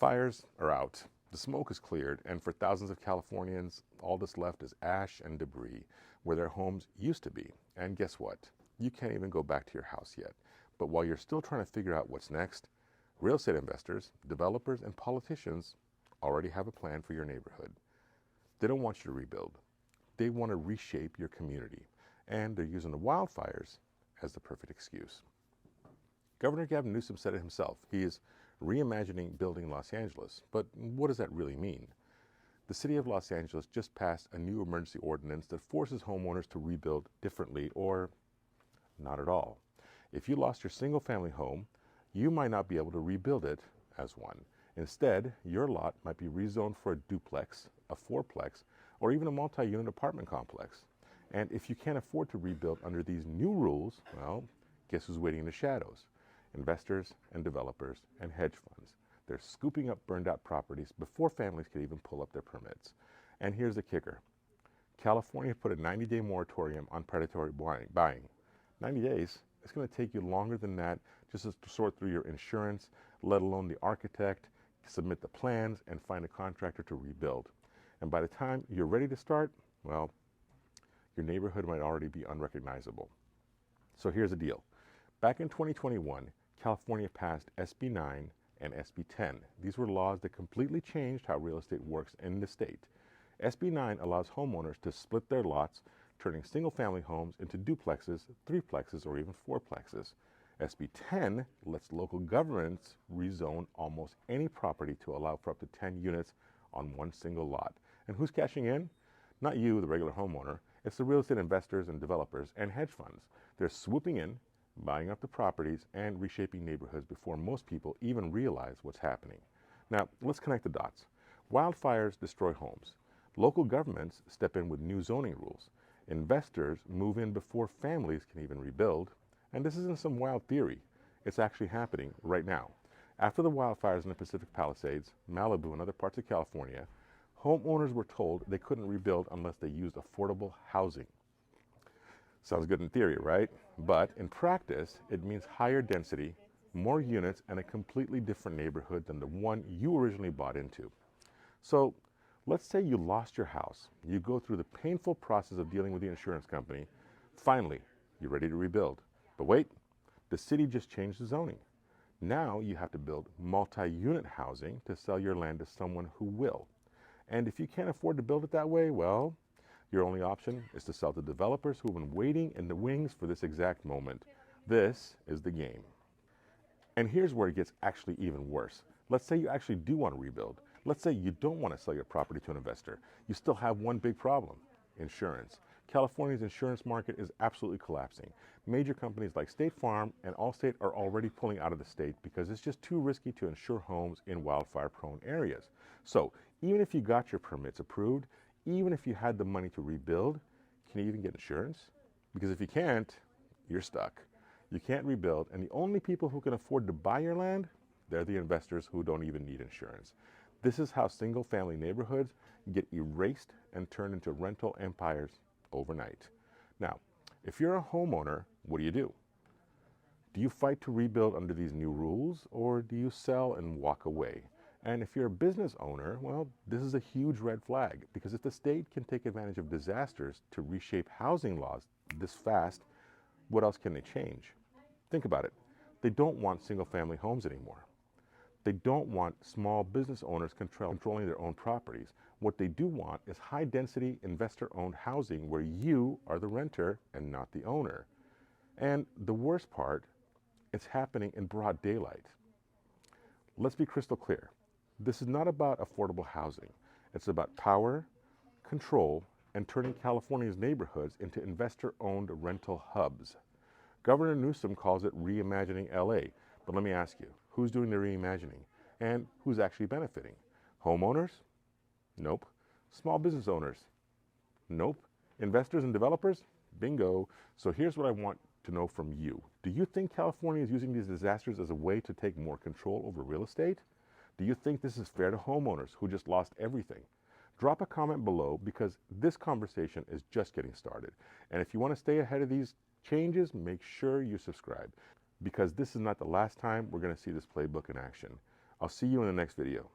fires are out, the smoke is cleared, and for thousands of Californians, all that's left is ash and debris where their homes used to be. And guess what? You can't even go back to your house yet. But while you're still trying to figure out what's next, real estate investors, developers, and politicians already have a plan for your neighborhood. They don't want you to rebuild. They want to reshape your community. And they're using the wildfires as the perfect excuse. Governor Gavin Newsom said it himself. He is reimagining building Los Angeles. But what does that really mean? The city of Los Angeles just passed a new emergency ordinance that forces homeowners to rebuild differently or not at all. If you lost your single-family home, you might not be able to rebuild it as one. Instead, your lot might be rezoned for a duplex, a fourplex, or even a multi-unit apartment complex. And if you can't afford to rebuild under these new rules, well, guess who's waiting in the shadows? Investors and developers and hedge funds. They're scooping up burned out properties before families can even pull up their permits. And here's the kicker. California put a 90-day moratorium on predatory buying. 90 days? It's going to take you longer than that just to sort through your insurance, let alone the architect, submit the plans, and find a contractor to rebuild. And by the time you're ready to start, well, your neighborhood might already be unrecognizable. So here's the deal. Back in 2021, California passed SB 9 and SB 10. These were laws that completely changed how real estate works in the state. SB 9 allows homeowners to split their lots, turning single-family homes into duplexes, threeplexes, or even fourplexes. SB 10 lets local governments rezone almost any property to allow for up to 10 units on one single lot. And who's cashing in? Not you, the regular homeowner. It's the real estate investors and developers and hedge funds. They're swooping in, buying up the properties, and reshaping neighborhoods before most people even realize what's happening. Now, let's connect the dots. Wildfires destroy homes. Local governments step in with new zoning rules. Investors move in before families can even rebuild. And this isn't some wild theory. It's actually happening right now. After the wildfires in the Pacific Palisades, Malibu, and other parts of California, homeowners were told they couldn't rebuild unless they used affordable housing. Sounds good in theory, right? But in practice, it means higher density, more units, and a completely different neighborhood than the one you originally bought into. So let's say you lost your house. You go through the painful process of dealing with the insurance company. Finally, you're ready to rebuild. But wait, the city just changed the zoning. Now you have to build multi-unit housing to sell your land to someone who will. And if you can't afford to build it that way, well, your only option is to sell to developers who have been waiting in the wings for this exact moment. This is the game. And here's where it gets actually even worse. Let's say you actually do want to rebuild. Let's say you don't want to sell your property to an investor. You still have one big problem: insurance. California's insurance market is absolutely collapsing. Major companies like State Farm and Allstate are already pulling out of the state because it's just too risky to insure homes in wildfire-prone areas. So even if you got your permits approved, even if you had the money to rebuild, can you even get insurance? Because if you can't, you're stuck. You can't rebuild, and the only people who can afford to buy your land, they're the investors who don't even need insurance. This is how single-family neighborhoods get erased and turned into rental empires overnight. Now, if you're a homeowner, what do? Do you fight to rebuild under these new rules, or do you sell and walk away? And if you're a business owner, well, this is a huge red flag, because if the state can take advantage of disasters to reshape housing laws this fast, what else can they change? Think about it. They don't want single-family homes anymore. They don't want small business owners controlling their own properties. What they do want is high-density, investor-owned housing where you are the renter and not the owner. And the worst part, it's happening in broad daylight. Let's be crystal clear. This is not about affordable housing. It's about power, control, and turning California's neighborhoods into investor-owned rental hubs. Governor Newsom calls it reimagining LA. But let me ask you, who's doing the reimagining? And who's actually benefiting? Homeowners? Nope. Small business owners? Nope. Investors and developers? Bingo. So here's what I want to know from you. Do you think California is using these disasters as a way to take more control over real estate? Do you think this is fair to homeowners who just lost everything? Drop a comment below, because this conversation is just getting started. And if you want to stay ahead of these changes, make sure you subscribe, because this is not the last time we're going to see this playbook in action. I'll see you in the next video.